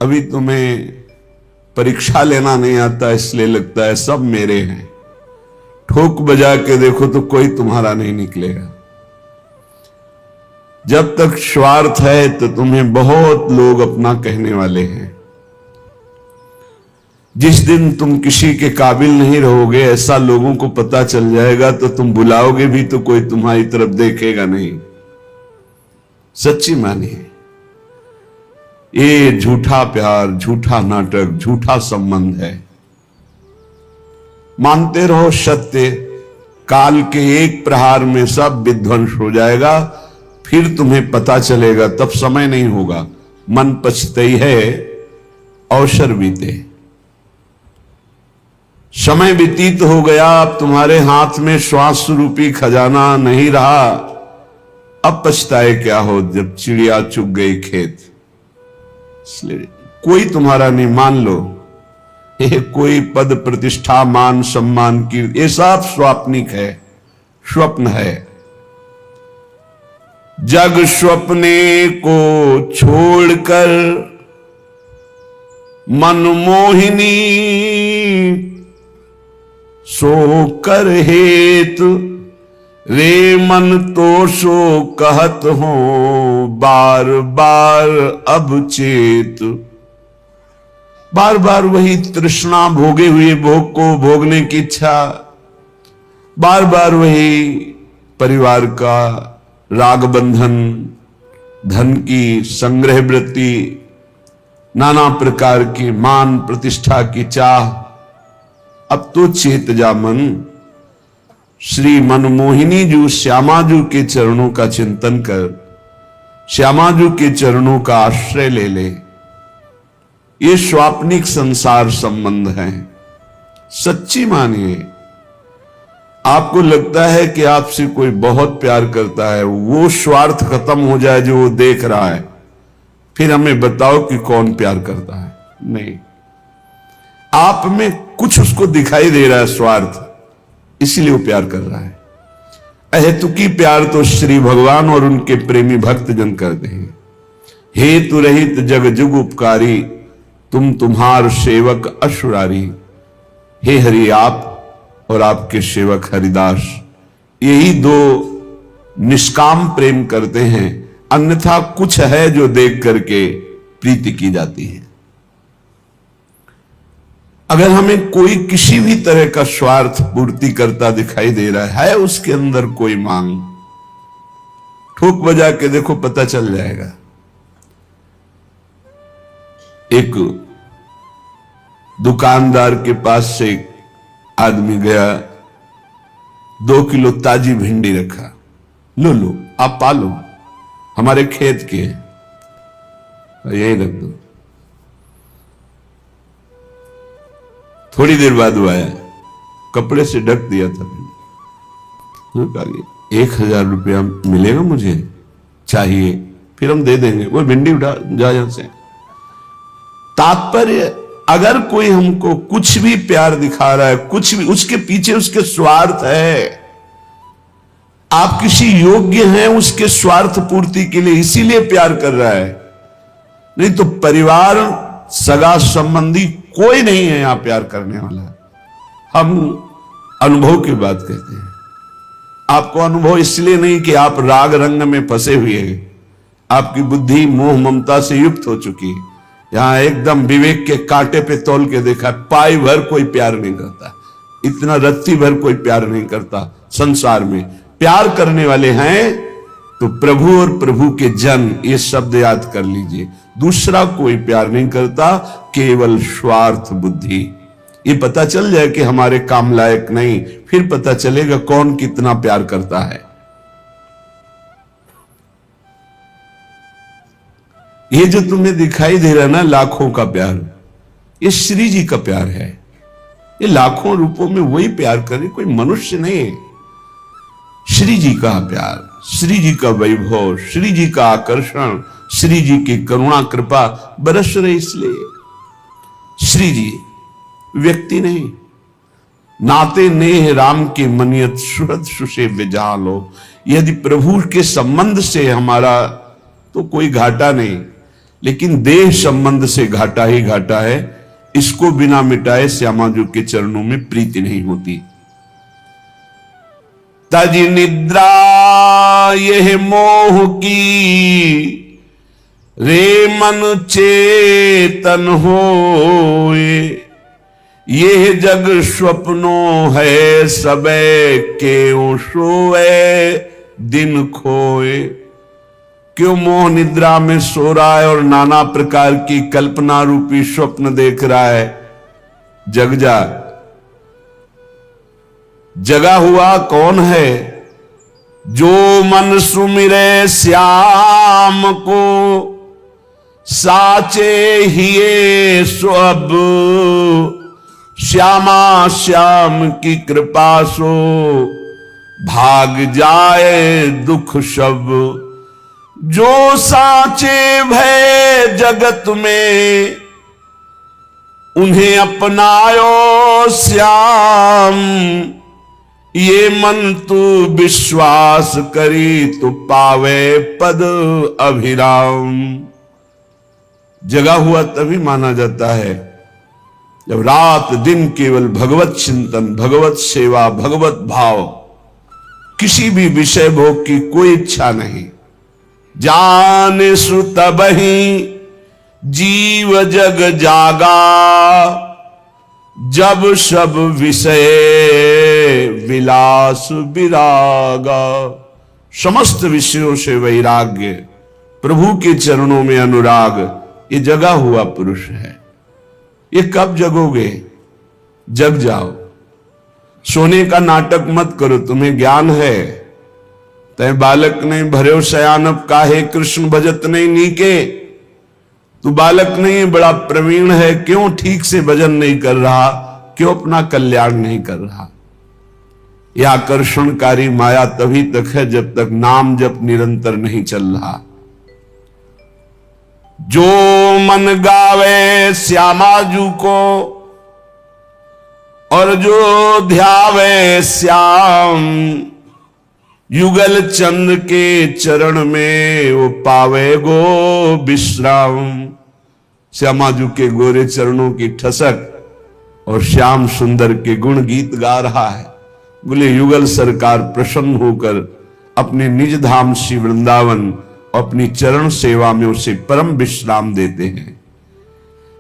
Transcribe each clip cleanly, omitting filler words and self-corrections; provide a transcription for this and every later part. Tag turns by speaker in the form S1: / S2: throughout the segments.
S1: अभी तुम्हें परीक्षा लेना नहीं आता इसलिए लगता है सब मेरे हैं। ठोक बजा के देखो तो कोई तुम्हारा नहीं निकलेगा। जब तक स्वार्थ है तो तुम्हें बहुत लोग अपना कहने वाले हैं। जिस दिन तुम किसी के काबिल नहीं रहोगे, ऐसा लोगों को पता चल जाएगा, तो तुम बुलाओगे भी तो कोई तुम्हारी तरफ देखेगा नहीं। सच्ची मानिए, ये झूठा प्यार, झूठा नाटक, झूठा संबंध है। मानते रहो सत्य, काल के एक प्रहार में सब विध्वंस हो जाएगा, फिर तुम्हें पता चलेगा, तब समय नहीं होगा। मन पछतई है अवसर बीते। समय व्यतीत हो गया, अब तुम्हारे हाथ में श्वास रूपी खजाना नहीं रहा। अब पछताए क्या हो जब चिड़िया चुग गई खेत। इसलिए कोई तुम्हारा नहीं, मान लो ये कोई पद प्रतिष्ठा मान सम्मान की, ये सब स्वाप्निक है, स्वप्न है। जग स्वप्ने को छोड़कर मनमोहिनी सो कर हेतु, रे मन तो सो कहत हो बार बार अब चेत। बार बार वही तृष्णा, भोगे हुए भोग को भोगने की इच्छा, बार बार वही परिवार का राग बंधन, धन की संग्रह वृत्ति, नाना प्रकार की मान प्रतिष्ठा की चाह। अब तो चेत जा मन, श्री मनमोहिनी जू श्यामाजू के चरणों का चिंतन कर, श्यामाजू के चरणों का आश्रय ले ले। ये स्वाप्निक संसार संबंध है। सच्ची मानिए, आपको लगता है कि आपसे कोई बहुत प्यार करता है, वो स्वार्थ खत्म हो जाए जो वो देख रहा है, फिर हमें बताओ कि कौन प्यार करता है। नहीं, आप में कुछ उसको दिखाई दे रहा है स्वार्थ, इसलिए वो प्यार कर रहा है। अहेतुकी प्यार तो श्री भगवान और उनके प्रेमी भक्त जन करते हैं। हेतु रहित जग जुग उपकारी, तुम तुम्हार सेवक असुरारी। हे हरि, आप और आपके सेवक हरिदास, यही दो निष्काम प्रेम करते हैं, अन्यथा कुछ है जो देख करके प्रीति की जाती है। अगर हमें कोई किसी भी तरह का स्वार्थ पूर्ति करता दिखाई दे रहा है, उसके अंदर कोई मांग, ठोक बजा के देखो, पता चल जाएगा। एक दुकानदार के पास से एक आदमी गया, 2 किलो ताजी भिंडी रखा। लो लो, आप पालो, हमारे खेत के हैं, यही रख दो। थोड़ी देर बाद वो आया, कपड़े से ढक दिया था भिंडी। 1000 रुपया मिलेगा, मुझे चाहिए, फिर हम दे देंगे। वो भिंडी उठा जा यहां से। तात्पर्य, अगर कोई हमको कुछ भी प्यार दिखा रहा है, कुछ भी, उसके पीछे उसके स्वार्थ है। आप किसी योग्य हैं उसके स्वार्थ पूर्ति के लिए, इसीलिए प्यार कर रहा है। नहीं तो परिवार, सगा संबंधी कोई नहीं है यहां प्यार करने वाला। हम अनुभव की बात कहते हैं। आपको अनुभव इसलिए नहीं कि आप राग रंग में फंसे हुए हैं, आपकी बुद्धि मोह ममता से युक्त हो चुकी है। यहां एकदम विवेक के कांटे पे तौल के देखा, पाई भर कोई प्यार नहीं करता, इतना रत्ती भर कोई प्यार नहीं करता संसार में। प्यार करने वाले हैं तो प्रभु और प्रभु के जन, ये शब्द याद कर लीजिए। दूसरा कोई प्यार नहीं करता, केवल स्वार्थ बुद्धि। ये पता चल जाए कि हमारे काम लायक नहीं, फिर पता चलेगा कौन कितना प्यार करता है। ये जो तुम्हें दिखाई दे रहा है ना, लाखों का प्यार, ये श्री जी का प्यार है। ये लाखों रूपों में वही प्यार करे, कोई मनुष्य नहीं है। श्री जी का प्यार, श्री जी का वैभव, श्री जी का आकर्षण, श्री जी की करुणा कृपा बरस रही। इसलिए श्री जी व्यक्ति नहीं। नाते नेह राम के मनियत सुहृद सुसे विजालो। यदि प्रभु के संबंध से हमारा तो कोई घाटा नहीं, लेकिन देह संबंध से घाटा ही घाटा है। इसको बिना मिटाए श्यामाजू के चरणों में प्रीति नहीं होती। तज निद्रा यह मोह की, रे मन चेतन होए। यह जग स्वप्नो है, सबे क्यों सोए दिन खोए। क्यों मोह निद्रा में सो रहा है और नाना प्रकार की कल्पना रूपी स्वप्न देख रहा है। जग जा। जगा हुआ कौन है? जो मन सुमिरे श्याम को, साचे हिये सो अब। श्यामा श्याम की कृपा सो, भाग जाए दुख सब। जो साचे भय जगत में, उन्हें अपनायो श्याम। ये मन तू विश्वास करी, तो पावे पद अभिराम। जगा हुआ तभी माना जाता है जब रात दिन केवल भगवत चिंतन, भगवत सेवा, भगवत भाव, किसी भी विषय भोग की कोई इच्छा नहीं। जाने सु तबहि जीव जग जागा, जब सब विषय विलास विरागा। समस्त विषयों से वैराग्य, प्रभु के चरणों में अनुराग, ये जगा हुआ पुरुष है। ये कब जगोगे? जग जाओ। सोने का नाटक मत करो, तुम्हें ज्ञान है। तय बालक नहीं भर्यो शयानब, काहे कृष्ण भजत नहीं नीके। तू बालक नहीं, बड़ा प्रवीण है, क्यों ठीक से भजन नहीं कर रहा, क्यों अपना कल्याण नहीं कर रहा। यह आकर्षणकारी माया तभी तक है जब तक नाम जप निरंतर नहीं चल रहा। जो मन गावे श्यामाजू को, और जो ध्यावे श्याम। युगल चंद के चरण में, वो पावे गो विश्राम। श्यामाजू के गोरे चरणों की ठसक और श्याम सुंदर के गुण गीत गा रहा है। बोले युगल सरकार प्रसन्न होकर अपने निज धाम श्री वृंदावन, अपनी चरण सेवा में उसे परम विश्राम देते हैं।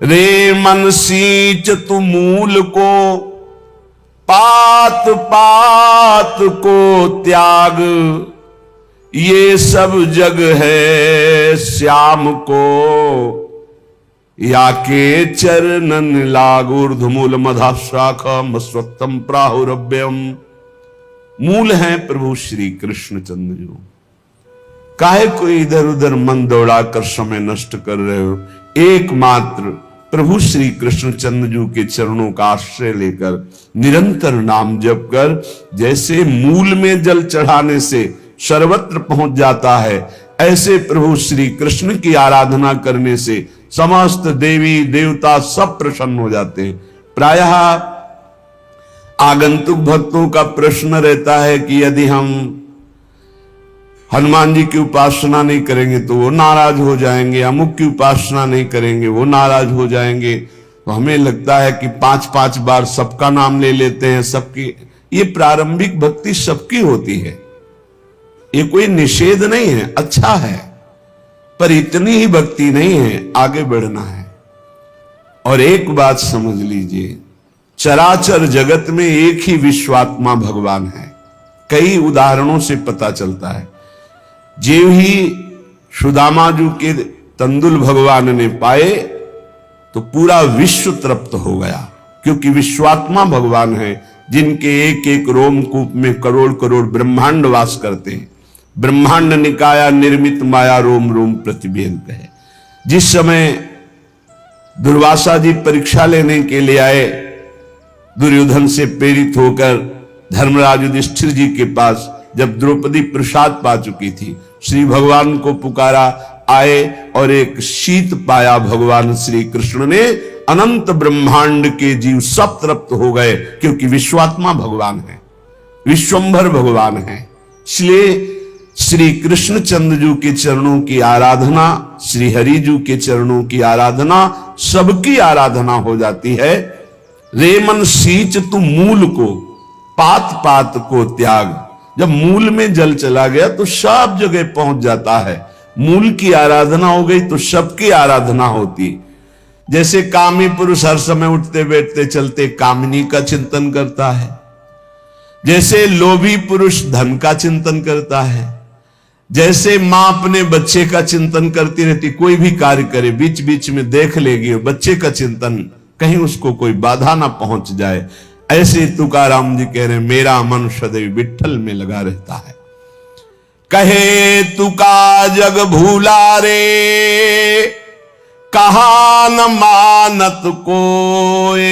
S1: रे मन सींच तू मूल को, पात पात को त्याग। ये सब जग है श्याम को, या के चरणन लाग। ऊर्ध्वमूल मधा शाखा मस्वत्तम प्राहुरभ्यम। मूल है प्रभु श्री कृष्ण चंद्र जी। काहे कोई इधर उधर मन दौड़ाकर समय नष्ट कर रहे हो? एकमात्र प्रभु श्री कृष्ण चंद्रजू के चरणों का आश्रय लेकर निरंतर नाम जप कर, जैसे मूल में जल चढ़ाने से सर्वत्र पहुंच जाता है, ऐसे प्रभु श्री कृष्ण की आराधना करने से समस्त देवी देवता सब प्रसन्न हो जाते हैं। प्रायः आगंतुक भक्तों का प्रश्न रहता है कि यदि हम हनुमान जी की उपासना नहीं करेंगे तो वो नाराज हो जाएंगे, अमुक की उपासना नहीं करेंगे वो नाराज हो जाएंगे। तो हमें लगता है कि 5-5 बार सबका नाम ले लेते हैं, सबकी। ये प्रारंभिक भक्ति सबकी होती है, ये कोई निषेध नहीं है, अच्छा है, पर इतनी ही भक्ति नहीं है, आगे बढ़ना है। और एक बात समझ लीजिए, चराचर जगत में एक ही विश्वात्मा भगवान है। कई उदाहरणों से पता चलता है। जेव ही सुदामाजू के तंदुल भगवान ने पाए तो पूरा विश्व तृप्त हो गया, क्योंकि विश्वात्मा भगवान है जिनके एक एक रोमकूप में करोड़ करोड़ ब्रह्मांड वास करते हैं। ब्रह्मांड निकाया निर्मित माया रोम रोम प्रतिबेद है। जिस समय दुर्वासा जी परीक्षा लेने के लिए आए, दुर्योधन से प्रेरित होकर धर्मराज युधिष्ठिर जी के पास, जब द्रौपदी प्रसाद पा चुकी थी, श्री भगवान को पुकारा, आए और एक शीत पाया भगवान श्री कृष्ण ने। अनंत ब्रह्मांड के जीव सब तृप्त हो गए, क्योंकि विश्वात्मा भगवान है, विश्वंभर भगवान है। इसलिए श्री कृष्णचंद्र जी के चरणों की आराधना, श्री हरि जी के चरणों की आराधना, सबकी आराधना हो जाती है। रे मन सींच तू मूल को, पात पात को त्याग। जब मूल में जल चला गया तो सब जगह पहुंच जाता है। मूल की आराधना हो गई तो सबकी आराधना होती। जैसे कामी पुरुष हर समय उठते बैठते चलते कामिनी का चिंतन करता है, जैसे लोभी पुरुष धन का चिंतन करता है, जैसे मां अपने बच्चे का चिंतन करती रहती, कोई भी कार्य करे बीच बीच में देख लेगी बच्चे का चिंतन, कहीं उसको कोई बाधा ना पहुंच जाए। ऐसे तुकाराम जी कह रहे मेरा मन सदैव विठ्ठल में लगा रहता है। कहे तुका जग भूला रे, कहा न मानत कोय,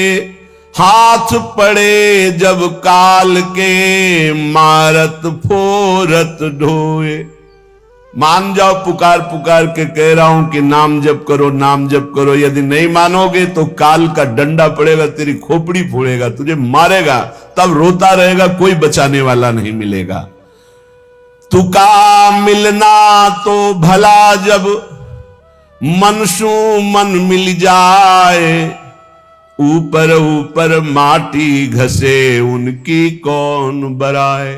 S1: हाथ पड़े जब काल के, मारत फोरत ढोए। मान जाओ, पुकार पुकार के कह रहा हूं कि नाम जप करो, नाम जप करो। यदि नहीं मानोगे तो काल का डंडा पड़ेगा, तेरी खोपड़ी फोड़ेगा, तुझे मारेगा, तब रोता रहेगा, कोई बचाने वाला नहीं मिलेगा। तुका मिलना तो भला जब, मन सु मन मिल जाए, ऊपर ऊपर माटी घसे उनकी कौन बराए।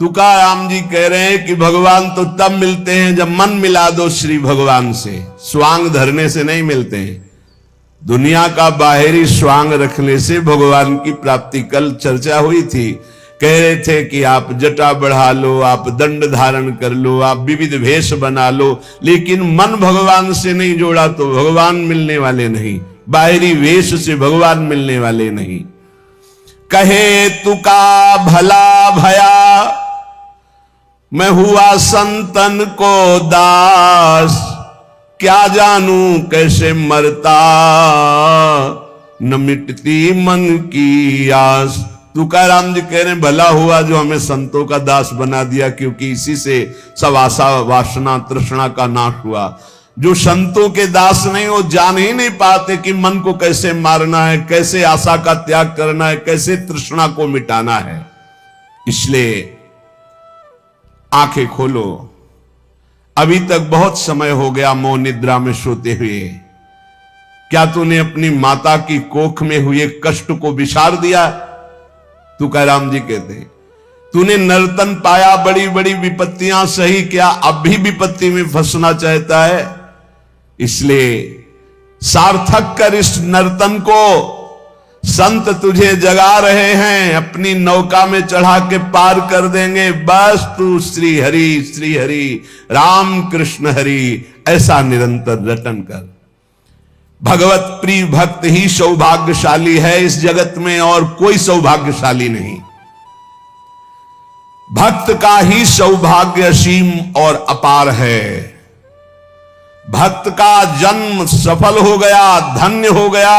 S1: तुकाराम जी कह रहे हैं कि भगवान तो तब मिलते हैं जब मन मिला दो श्री भगवान से, स्वांग धरने से नहीं मिलते हैं। दुनिया का बाहरी स्वांग रखने से भगवान की प्राप्ति, कल चर्चा हुई थी, कह रहे थे कि आप जटा बढ़ा लो, आप दंड धारण कर लो, आप विविध वेश बना लो, लेकिन मन भगवान से नहीं जोड़ा तो भगवान मिलने वाले नहीं, बाहरी वेश से भगवान मिलने वाले नहीं। कहे तुका भला भया, मैं हुआ संतन को दास, क्या जानू कैसे मरता, न मिटती मन की आस। तुकाराम जी कह रहे भला हुआ जो हमें संतों का दास बना दिया, क्योंकि इसी से सब आशा वासना तृष्णा का नाश हुआ। जो संतों के दास नहीं, वो जान ही नहीं पाते कि मन को कैसे मारना है, कैसे आशा का त्याग करना है, कैसे तृष्णा को मिटाना है। इसलिए आंखें खोलो, अभी तक बहुत समय हो गया मौन निद्रा में सोते हुए। क्या तूने अपनी माता की कोख में हुए कष्ट को विसार दिया? तुकाराम जी कहते तूने नर्तन पाया, बड़ी बड़ी विपत्तियां सही, क्या अब भी विपत्ति में फंसना चाहता है? इसलिए सार्थक कर इस नर्तन को। संत तुझे जगा रहे हैं, अपनी नौका में चढ़ा के पार कर देंगे। बस तू श्री हरि राम कृष्ण हरि ऐसा निरंतर रटन कर। भगवत प्रिय भक्त ही सौभाग्यशाली है इस जगत में, और कोई सौभाग्यशाली नहीं। भक्त का ही सौभाग्य असीम और अपार है। भक्त का जन्म सफल हो गया, धन्य हो गया,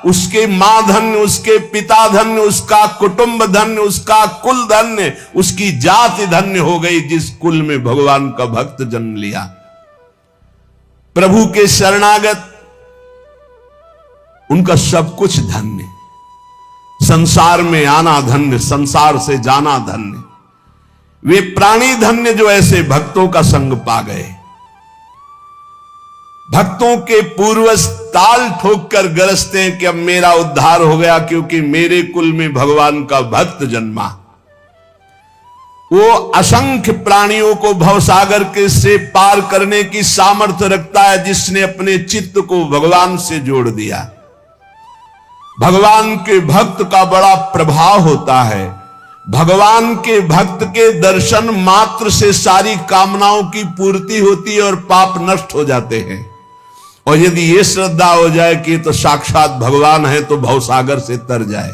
S1: उसके मां धन्य, उसके पिता धन्य, उसका कुटुंब धन्य, उसका कुल धन्य, उसकी जाति धन्य हो गई जिस कुल में भगवान का भक्त जन्म लिया। प्रभु के शरणागत, उनका सब कुछ धन्य। संसार में आना धन्य, संसार से जाना धन्य। वे प्राणी धन्य जो ऐसे भक्तों का संग पा गए। भक्तों के पूर्वज ताल ठोक कर गरजते हैं कि अब मेरा उद्धार हो गया, क्योंकि मेरे कुल में भगवान का भक्त जन्मा। वो असंख्य प्राणियों को भवसागर के से पार करने की सामर्थ्य रखता है, जिसने अपने चित्त को भगवान से जोड़ दिया। भगवान के भक्त का बड़ा प्रभाव होता है। भगवान के भक्त के दर्शन मात्र से सारी कामनाओं की पूर्ति होती है और पाप नष्ट हो जाते हैं। और यदि ये श्रद्धा हो जाए कि तो साक्षात भगवान है, तो भवसागर से तर जाए।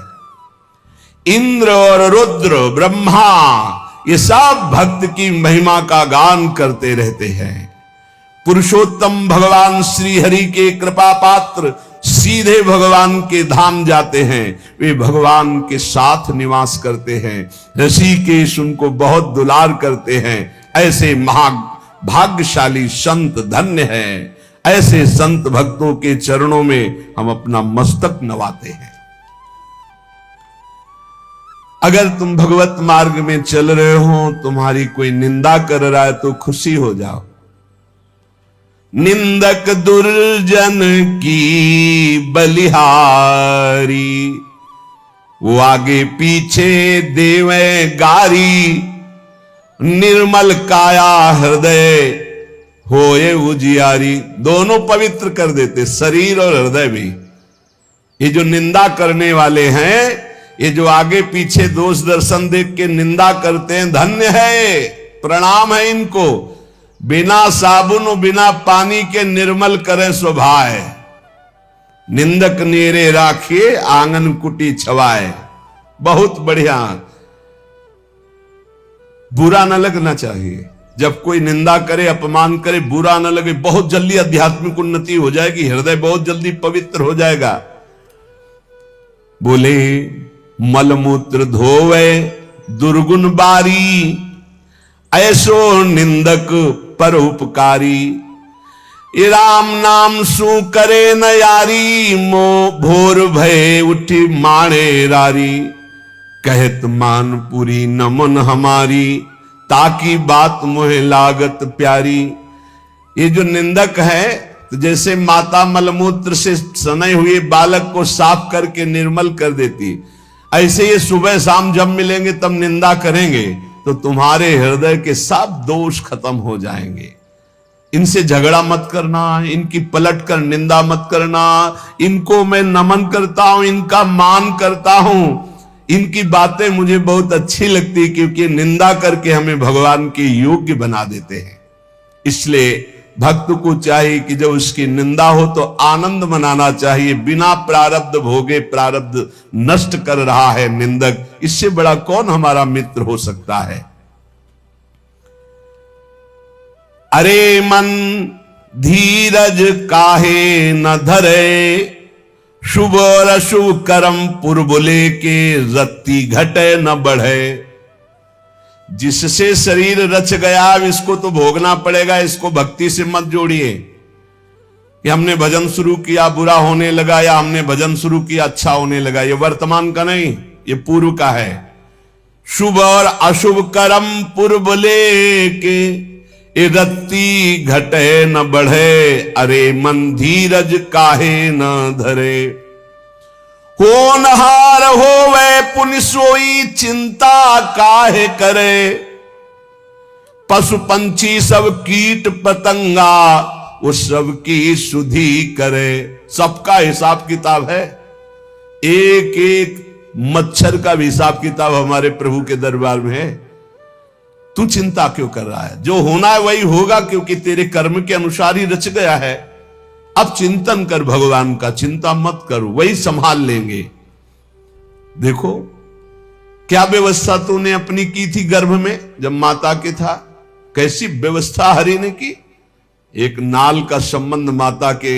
S1: इंद्र और रुद्र ब्रह्मा ये सब भक्त की महिमा का गान करते रहते हैं। पुरुषोत्तम भगवान श्री हरि के कृपा पात्र सीधे भगवान के धाम जाते हैं। वे भगवान के साथ निवास करते हैं। ऋषिकेश उनको बहुत दुलार करते हैं। ऐसे भाग्यशाली संत धन्य हैं। ऐसे संत भक्तों के चरणों में हम अपना मस्तक नवाते हैं। अगर तुम भगवत मार्ग में चल रहे हो, तुम्हारी कोई निंदा कर रहा है तो खुशी हो जाओ। निंदक दुर्जन की बलिहारी, वो आगे पीछे देवे गारी। निर्मल काया हृदय होए उजियारी, दोनों पवित्र कर देते, शरीर और हृदय भी। ये जो निंदा करने वाले हैं, ये जो आगे पीछे दोष दर्शन देख के निंदा करते हैं, धन्य है, प्रणाम है इनको। बिना साबुन और बिना पानी के निर्मल करें स्वभाव, निंदक नेरे राखिए आंगन कुटी छवाए। बहुत बढ़िया, बुरा न लगना चाहिए। जब कोई निंदा करे, अपमान करे, बुरा न लगे। बहुत जल्दी आध्यात्मिक उन्नति हो जाएगी, हृदय बहुत जल्दी पवित्र हो जाएगा। बोले मलमूत्र धोवे दुर्गुण बारी, ऐसो निंदक परोपकारी। ये राम नाम सु करे न यारी, मो भोर भय उठी माणे रारी। कहत मान पूरी न मन हमारी, ताकि बात मोहे लागत प्यारी। ये जो निंदक है, तो जैसे माता मलमूत्र से सने हुए बालक को साफ करके निर्मल कर देती, ऐसे ये सुबह शाम जब मिलेंगे तब निंदा करेंगे, तो तुम्हारे हृदय के सब दोष खत्म हो जाएंगे। इनसे झगड़ा मत करना, इनकी पलट कर निंदा मत करना। इनको मैं नमन करता हूं, इनका मान करता हूं, इनकी बातें मुझे बहुत अच्छी लगती, क्योंकि निंदा करके हमें भगवान के योग्य बना देते हैं। इसलिए भक्त को चाहिए कि जब उसकी निंदा हो तो आनंद मनाना चाहिए। बिना प्रारब्ध भोगे प्रारब्ध नष्ट कर रहा है निंदक, इससे बड़ा कौन हमारा मित्र हो सकता है। अरे मन धीरज काहे न धरे, शुभ और अशुभ कर्म पुरबुले के रत्ती घटे न बढ़े। जिससे शरीर रच गया, इसको तो भोगना पड़ेगा, इसको भक्ति से मत जोड़िए कि हमने भजन शुरू किया बुरा होने लगा, या हमने भजन शुरू किया अच्छा होने लगा। ये वर्तमान का नहीं, ये पूर्व का है। शुभ और अशुभ कर्म पुरबुले के, ए रत्ती घटे न बढ़े। अरे मन धीरज काहे न धरे। होनहार होवे पुनि सोई, चिंता काहे करे। पशु पंछी सब कीट पतंगा, वो सबकी सुधि करे। सबका हिसाब किताब है, एक एक मच्छर का भी हिसाब किताब हमारे प्रभु के दरबार में है। तू चिंता क्यों कर रहा है? जो होना है वही होगा, क्योंकि तेरे कर्म के अनुसार ही रच गया है। अब चिंतन कर भगवान का, चिंता मत करो, वही संभाल लेंगे। देखो क्या व्यवस्था तूने अपनी की थी गर्भ में जब माता के था, कैसी व्यवस्था हरि ने की। एक नाल का संबंध माता के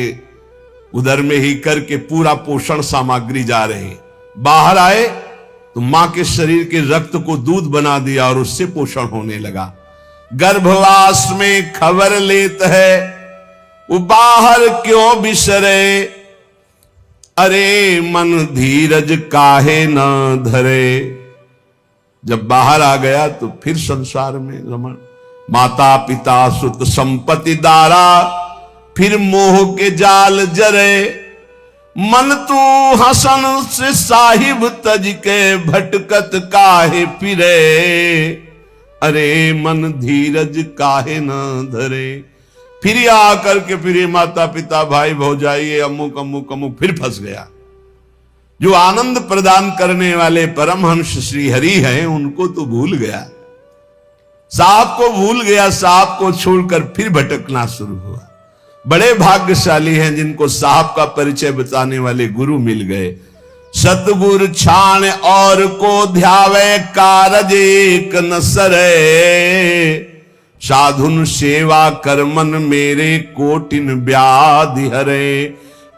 S1: उदर में ही करके पूरा पोषण सामग्री जा रही। बाहर आए तो मां के शरीर के रक्त को दूध बना दिया और उससे पोषण होने लगा। गर्भवास में खबर लेत है, वो बाहर क्यों बिसरे। अरे मन धीरज काहे न धरे। जब बाहर आ गया तो फिर संसार में रमण। माता पिता सुत संपत्ति दारा, फिर मोह के जाल जरे। मन तू हसन से साहिब तज के, भटकत काहे फिरे। अरे मन धीरज काहे न धरे। फिर आकर के फिर माता पिता भाई भौजाई अमुक अमुक अमुक, फिर फंस गया। जो आनंद प्रदान करने वाले परमहंस श्री हरि हैं, उनको तो भूल गया। साहब को भूल गया, साहब को छोड़कर फिर भटकना शुरू हुआ। बड़े भाग्यशाली हैं जिनको साहब का परिचय बताने वाले गुरु मिल गए। सतगुरु छाण और को ध्यावे, कारज एक न सरे। साधुन सेवा कर मन मेरे, कोटिन व्याधि हरे।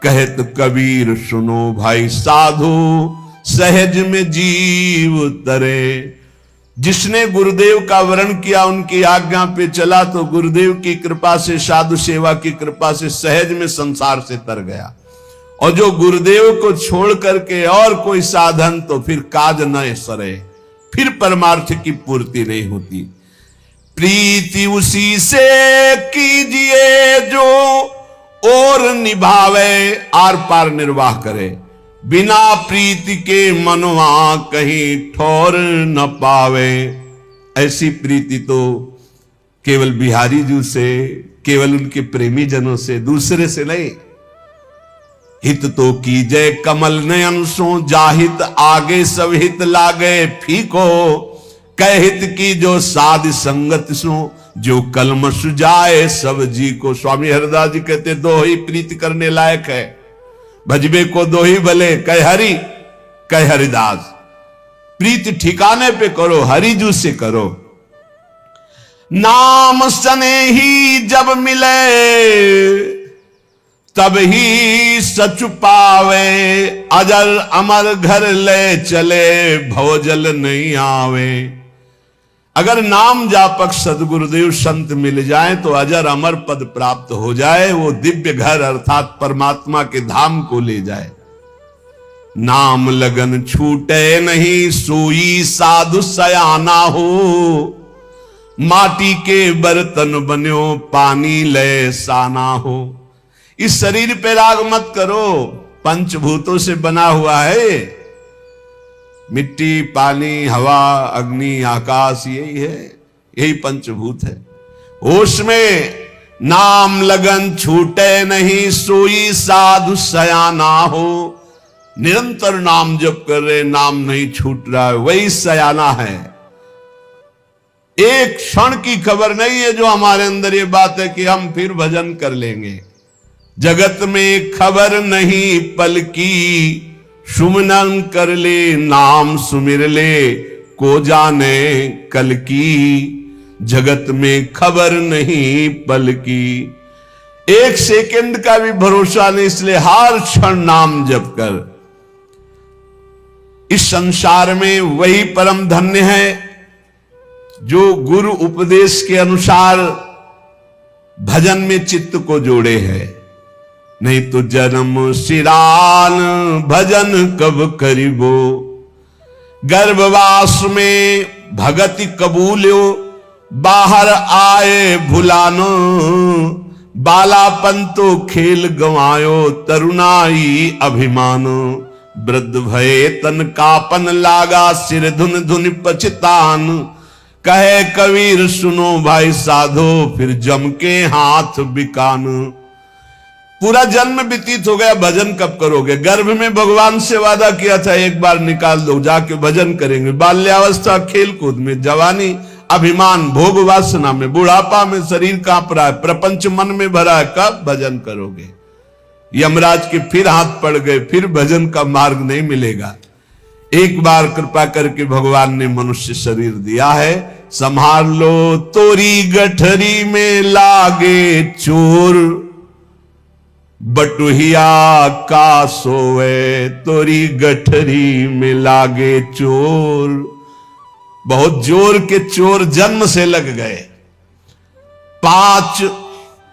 S1: कहत कबीर सुनो भाई साधु, सहज में जीव तरे। जिसने गुरुदेव का वर्ण किया, उनकी आज्ञा पे चला, तो गुरुदेव की कृपा से, साधु सेवा की कृपा से सहज में संसार से तर गया। और जो गुरुदेव को छोड़ करके और कोई साधन, तो फिर काज न सरे। फिर परमार्थ की पूर्ति नहीं होती। प्रीति उसी से कीजिए जो और निभावे, आर पार निर्वाह करे। बिना प्रीति के मनवा कहीं ठौर न पावे। ऐसी प्रीति तो केवल बिहारी जी से, केवल उनके प्रेमी जनों से, दूसरे से नहीं। हित तो कीजय कमल नयन सो, जाहित आगे सब हित लागे फीको। कह हित की जो साध संगत सो, जो कलम सुजाए सब जी को। स्वामी हरिदास जी कहते दो ही प्रीति करने लायक है, भजबे को दो ही भले, कह हरि कह हरिदास। प्रीति ठिकाने पे करो, हरिजू से करो। नाम सने ही जब मिले, तब ही सच पावे। अजर अमर घर ले चले, भवजल नहीं आवे। अगर नाम जापक सदगुरुदेव संत मिल जाए तो अजर अमर पद प्राप्त हो जाए, वो दिव्य घर अर्थात परमात्मा के धाम को ले जाए। नाम लगन छूटे नहीं, सोई साधु सयाना हो। माटी के बर्तन बन्यो, पानी ले साना हो। इस शरीर पे राग मत करो, पंचभूतों से बना हुआ है। मिट्टी, पानी, हवा, अग्नि, आकाश, यही है, यही पंचभूत है। होश में नाम लगन छूटे नहीं, सोई साधु सयाना हो। निरंतर नाम जप कर रहे, नाम नहीं छूट रहा है, वही सयाना है। एक क्षण की खबर नहीं है जो हमारे अंदर ये बात है कि हम फिर भजन कर लेंगे। जगत में खबर नहीं पल की, सुमनन कर ले नाम सुमिर ले, को जाने कल की। जगत में खबर नहीं पल की, एक सेकंड का भी भरोसा नहीं, इसलिए हर क्षण नाम जप कर। इस संसार में वही परम धन्य है जो गुरु उपदेश के अनुसार भजन में चित्त को जोड़े है। नहीं तो जन्म सिरान भजन कब करिबो। गर्भवास में भगति कबूल्यो, बाहर आए भुलानो। बालापन तो खेल गंवायो, तरुणाई अभिमानो। वृद्ध भये तन कापन लागा, सिर धुन धुन पछतान। कहे कबीर सुनो भाई साधो, फिर जम के हाथ बिकान। पूरा जन्म व्यतीत हो गया, भजन कब करोगे। गर्भ में भगवान से वादा किया था एक बार निकाल दो, जाके भजन करेंगे। बाल्यावस्था खेल कूद में, जवानी अभिमान भोग वासना में, बुढ़ापा में शरीर कांप रहा है, प्रपंच मन में भरा है, कब भजन करोगे। यमराज के फिर हाथ पड़ गए, फिर भजन का मार्ग नहीं मिलेगा। एक बार कृपा करके भगवान ने मनुष्य शरीर दिया है, संभाल लो तोरी गठरी में लागे चोर। बटुहिया का सोवे, तोरी गठरी में लागे चोर। बहुत जोर के चोर जन्म से लग गए। 5,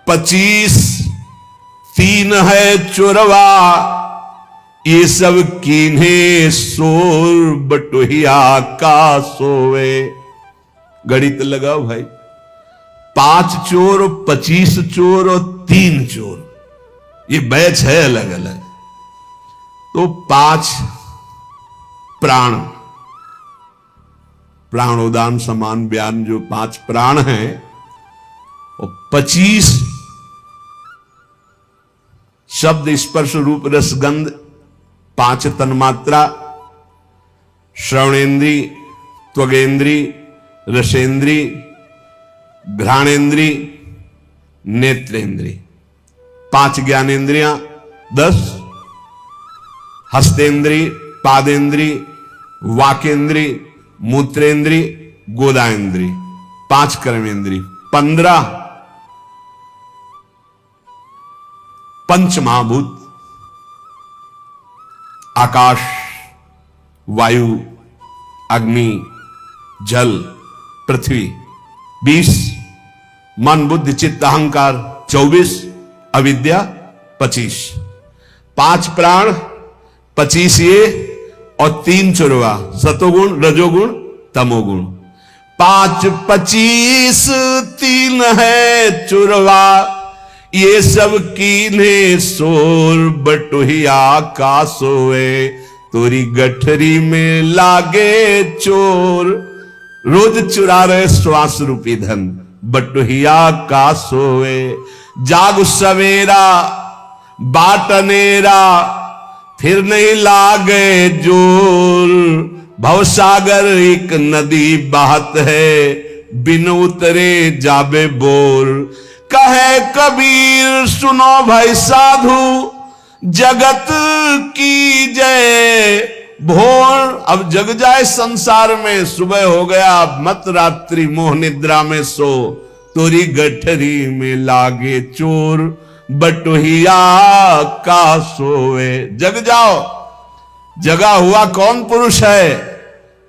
S1: 25, 3 है चोरवा, ये सब कीन्हे सोर। बटुहिया का सोवे। गणित लगाओ भाई, 5 चोर, 25 चोर और 3 चोर, ये बैच है अलग अलग। तो 5 प्राण, प्राणोदान समान बयान, जो 5 प्राण हैं, और 25 शब्द स्पर्श रूप रस गंध, 5 तन्मात्रा, श्रवणेन्द्री, त्वगेन्द्री, रसेंद्री, घ्राणेन्द्री, नेत्रेंद्री। 5 ज्ञानेन्द्रियां, 10 हस्तेन्द्री, पादेन्द्री, वाकेन्द्री, मूत्रेन्द्री, गोदाएन्द्री, 5 कर्मेंद्री, 15 पंच महाभूत, आकाश, वायु, अग्नि, जल, पृथ्वी, 20 मन बुद्धि चित्त अहंकार, 24 अविद्या, 25 5 प्राण, 25 ये और 3 चुरवा, सतोगुण, रजोगुण, तमोगुण। 5 25 3 है चुरवा, ये सब कीने शोर बटुहिया का सोए, तोरी गठरी में लागे चोर। रोज चुरा रहे श्वास रूपी धन, बटुहिया का सोए। जाग सवेरा बाटनेरा, फिर नहीं लागे जोर। भवसागर एक नदी बहत है, बिन उतरे जाबे बोर। कहे कबीर सुनो भाई साधु, जगत की जय भोर। अब जग जाए संसार में, सुबह हो गया मत रात्रि मोह निद्रा में सो, तोरी गठरी में लागे चोर बटुहिया का सोए। जग जाओ, जगा हुआ कौन पुरुष है?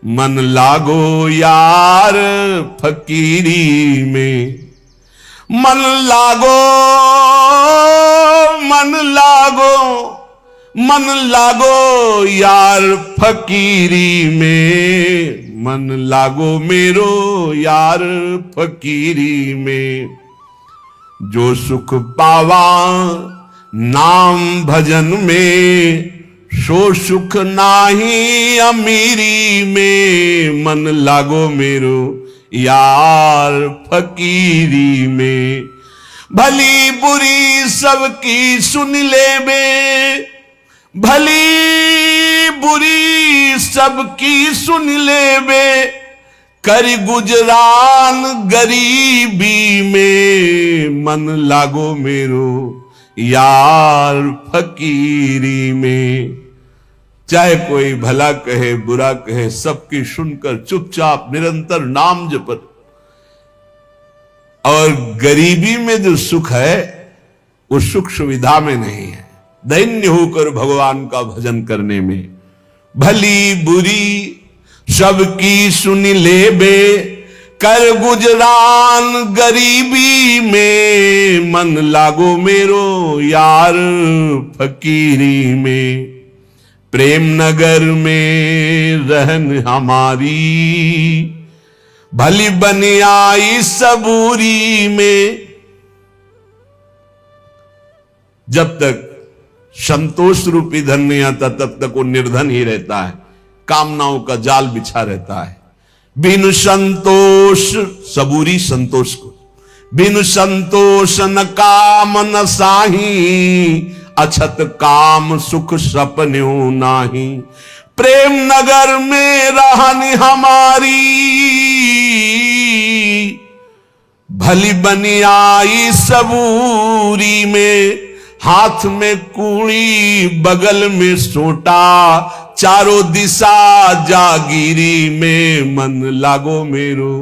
S1: मन लागो यार फकीरी में, मन लागो मन लागो मन लागो यार फकीरी में, मन लागो मेरो यार फकीरी में। जो सुख पावा नाम भजन में, सो सुख नाही अमीरी में। मन लागो मेरो यार फकीरी में। भली बुरी सबकी सुन ले बे, भली बुरी सबकी सुन ले बे। कर गुजरान गरीबी में, मन लागो मेरो यार फकीरी में। चाहे कोई भला कहे बुरा कहे, सबकी सुनकर चुपचाप निरंतर नाम जपत। और गरीबी में जो सुख है वो सुख सुविधा में नहीं है, दैन्य होकर भगवान का भजन करने में। भली बुरी सबकी सुन ले बे, कर गुजरान गरीबी में। मन लागो मेरो यार फकीरी में। प्रेम नगर में रहन हमारी, भली बन आई सबूरी में। जब तक संतोष रूपी धन नहीं आता तब तक वो निर्धन ही रहता है, कामनाओं का जाल बिछा रहता है। बिनु संतोष, सबूरी संतोष को, बिनु संतोष न काम न साही, अछत काम सुख सपन्यों नाही। प्रेम नगर में रहन हमारी, भली बनी आई सबूरी में। हाथ में कूड़ी बगल में सोटा, चारों दिशा जागीरी में। मन लागो मेरो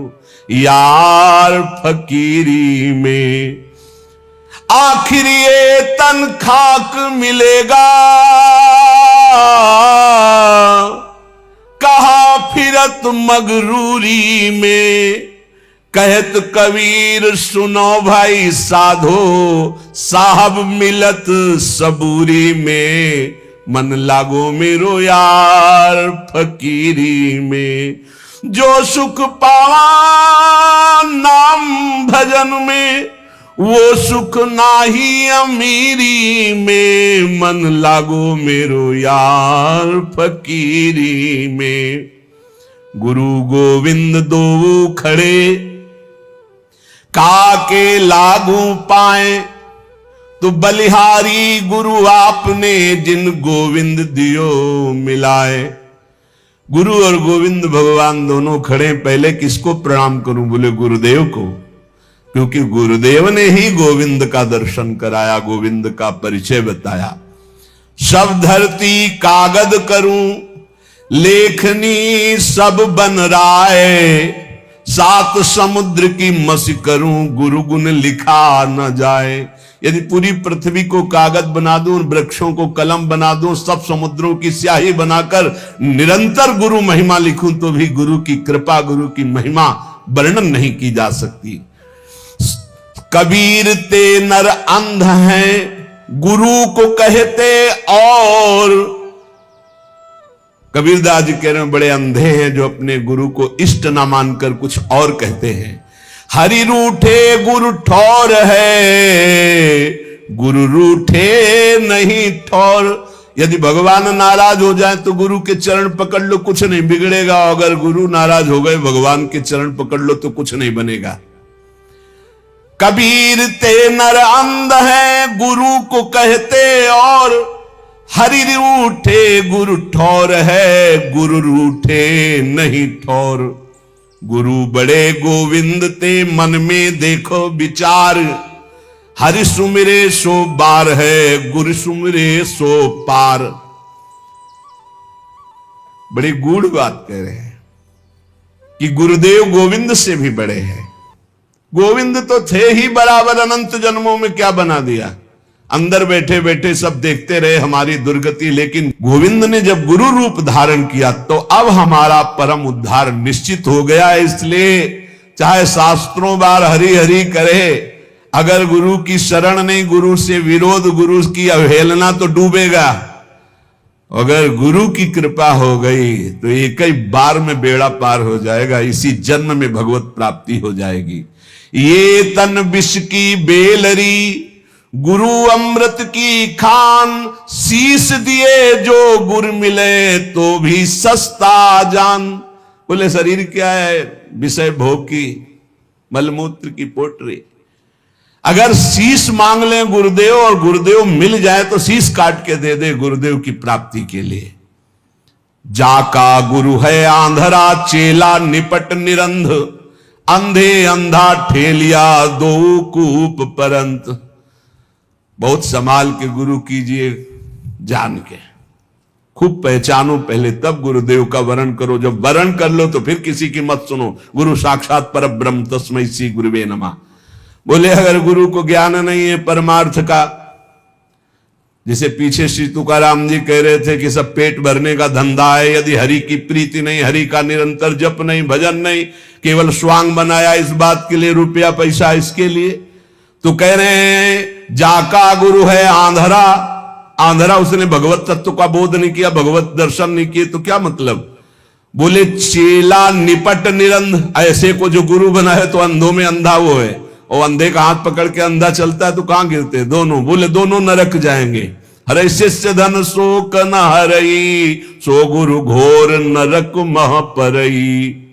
S1: यार फकीरी में। आखिर ये तन खाक मिलेगा, कहा फिरत मगरूरी में। कहत कबीर सुनो भाई साधो, साहब मिलत सबूरी में। मन लागो मेरो यार फकीरी में। जो सुख पावा नाम भजन में, वो सुख नाही अमीरी में। मन लागो मेरो यार फकीरी में। गुरु गोविंद दो खड़े, काके लागू पाए। तो बलिहारी गुरु आपने, जिन गोविंद दियो मिलाए। गुरु और गोविंद भगवान दोनों खड़े। पहले किसको प्रणाम करूं? बोले गुरुदेव को, क्योंकि गुरुदेव ने ही गोविंद का दर्शन कराया, गोविंद का परिचय बताया। सब धरती कागद करूं, लेखनी सब बन राय। 7 समुद्र की मसी करूं, गुरु गुण लिखा न जाए। यदि पूरी पृथ्वी को कागज बना दूं, वृक्षों को कलम बना दूं, सब समुद्रों की स्याही बनाकर निरंतर गुरु महिमा लिखूं, तो भी गुरु की कृपा, गुरु की महिमा वर्णन नहीं की जा सकती। कबीर ते नर अंध हैं, गुरु को कहते और। कबीरदास जी कह रहे हैं बड़े अंधे हैं जो अपने गुरु को इष्ट ना मानकर कुछ और कहते हैं। हरि रूठे गुरु ठौर है, गुरु रूठे नहीं ठौर। यदि भगवान नाराज हो जाए तो गुरु के चरण पकड़ लो, कुछ नहीं बिगड़ेगा। अगर गुरु नाराज हो गए, भगवान के चरण पकड़ लो तो कुछ नहीं बनेगा। कबीर ते नर अंध है, गुरु को कहते और। हरि रूठे गुरु ठौर है, गुरु रूठे नहीं ठौर। गुरु बड़े गोविंद ते मन में देखो विचार। हरि सुमिरे सो बार है, गुरु सुमिरे सो पार। बड़ी गूढ़ बात कह रहे हैं कि गुरुदेव गोविंद से भी बड़े हैं। गोविंद तो थे ही बराबर, अनंत जन्मों में क्या बना दिया। अंदर बैठे बैठे सब देखते रहे हमारी दुर्गति, लेकिन गोविंद ने जब गुरु रूप धारण किया तो अब हमारा परम उद्धार निश्चित हो गया। इसलिए चाहे शास्त्रों बार हरि हरि करे, अगर गुरु की शरण नहीं, गुरु से विरोध, गुरु की अवहेलना तो डूबेगा। अगर गुरु की कृपा हो गई तो एक ही बार में बेड़ा पार हो जाएगा, इसी जन्म में भगवत प्राप्ति हो जाएगी। ये तन विष की बेलरी, गुरु अमृत की खान। शीश दिए जो गुरु मिले तो भी सस्ता जान। बोले शरीर क्या है, विषय भोग की मलमूत्र की पोटरी। अगर शीश मांग लें गुरुदेव और गुरुदेव मिल जाए तो शीश काट के दे दे गुरुदेव की प्राप्ति के लिए। जाका गुरु है आंधरा, चेला निपट निरंध। अंधे अंधा ठेलिया, दो कूप परंत। बहुत संभाल के गुरु कीजिए, जान के खूब पहचानो पहले, तब गुरुदेव का वरण करो। जब वरण कर लो तो फिर किसी की मत सुनो। गुरु साक्षात परब्रह्म तस्मै श्री गुरुवे नमः। बोले अगर गुरु को ज्ञान नहीं है परमार्थ का, जिसे पीछे श्री तुकाराम जी कह रहे थे कि सब पेट भरने का धंधा है, यदि हरि की प्रीति नहीं, हरि का निरंतर जप नहीं, भजन नहीं, केवल स्वांग बनाया इस बात के लिए, रुपया पैसा इसके लिए, तो कह रहे हैं जाका गुरु है आंधरा। आंधरा, उसने भगवत तत्व का बोध नहीं किया, भगवत दर्शन नहीं किए, तो क्या मतलब। बोले चेला निपट निरंध, ऐसे को जो गुरु बना है तो अंधों में अंधा वो है, और अंधे का हाथ पकड़ के अंधा चलता है तो कहां गिरते दोनों। बोले दोनों नरक जाएंगे। हरे शिष्य धन शोक न हरई, सो गुरु घोर नरक मह परई।